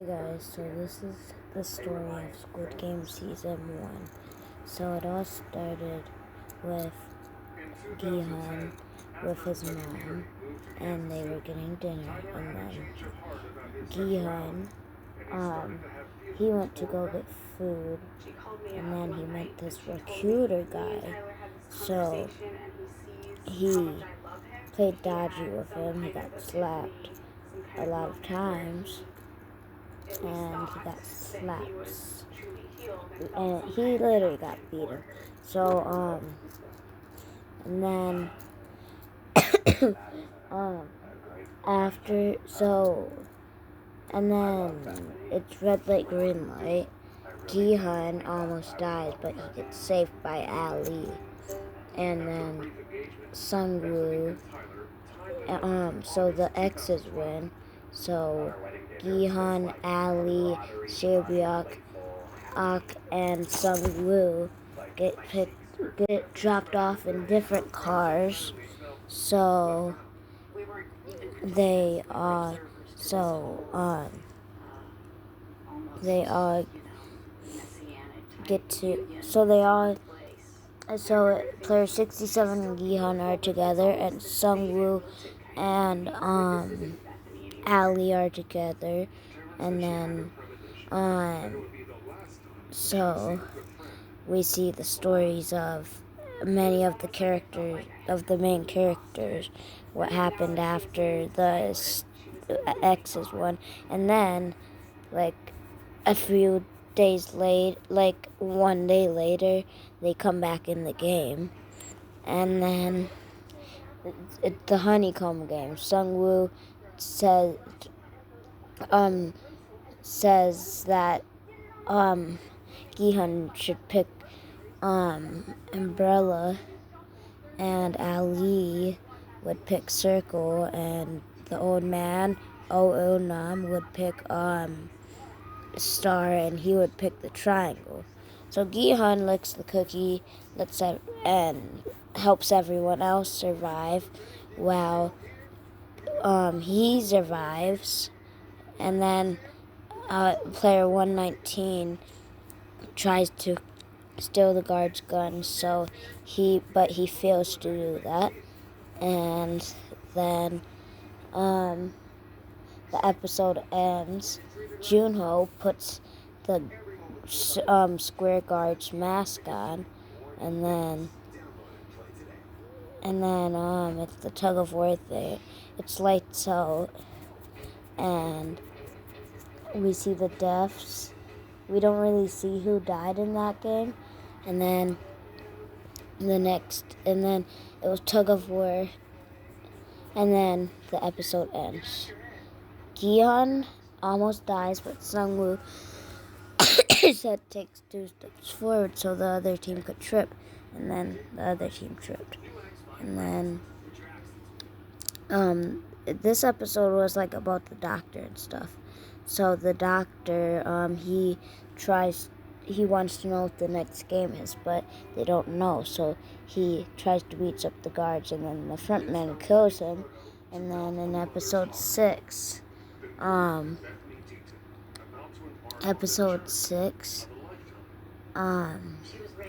Hey guys, so this is the story of Squid Game Season 1. So it all started with Gihan with his mom, and they were getting dinner, and then Gihan, he went to go get food, and then he met this recruiter guy, so he played dodgy with him. He got slapped a lot of times, and he got slapped, and he literally got beaten. So and then um after so and then it's red light, green light. Gihan almost dies, but he gets saved by Ali, and then Sungwoo. So the X's win. So Gihan, Ali, Shabyuk, and Sungwoo get dropped off in different cars. So they they all get to player 67 and Gihan are together, and Sungwoo and Ali are together, and then so we see the stories of many of the main characters, what happened after the X's one, and then like a few days late, like 1 day later, they come back in the game, and then it's the honeycomb game. Sungwoo says that Gihan should pick Umbrella, and Ali would pick Circle, and the old man Nam would pick Star, and he would pick the triangle. So Gihan licks the cookie, and helps everyone else survive, while he survives, and then player 119 tries to steal the guard's gun, but he fails to do that, and then the episode ends. Junho puts the square guard's mask on, and then it's the tug of war thing. It's lights out, and we see the deaths. We don't really see who died in that game, and then it was tug of war, and then the episode ends. Gihan almost dies, but Sungwoo said takes 2 steps forward so the other team could trip, and then the other team tripped. And then this episode was like about the doctor and stuff. So the doctor, he wants to know what the next game is, but they don't know. So he tries to beat up the guards, and then the front man kills him. And then in episode 6,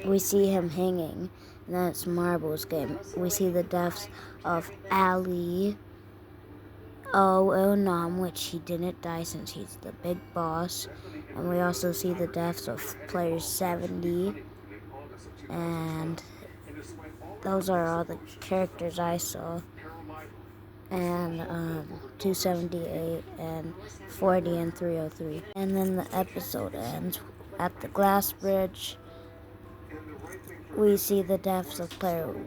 we see him hanging, and then it's Marbles game. We see the deaths of Ali, Nam, which he didn't die since he's the big boss, and we also see the deaths of player 70, and those are all the characters I saw, and 278 and 40 and 303. And then the episode ends at the glass bridge. We see the deaths of players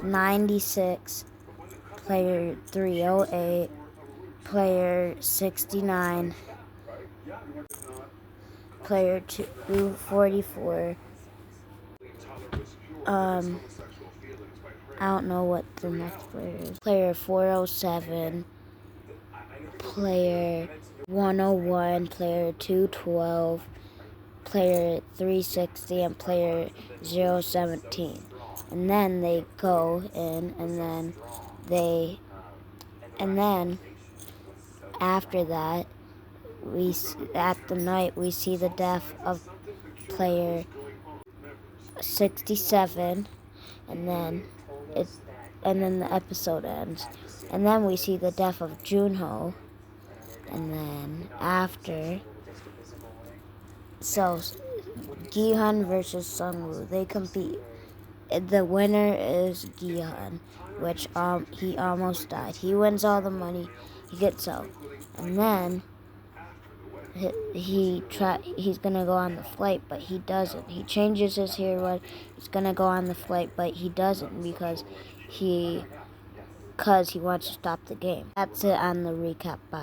96, player 308, player 69, player 244. I don't know what the next player is. Player 407, player 101, player 212, player 360, and player 017. And then they go in, and then after that, at the night we see the death of player 67, and then the episode ends, and then we see the death of Junho, and then after, so Gihan versus Sungwoo, they compete. The winner is Gihan, which he almost died. He wins all the money, he gets out, and then he's gonna go on the flight, but he doesn't. He changes his hair. He's gonna go on the flight, but he doesn't because he wants to stop the game. That's it on the recap. Bye.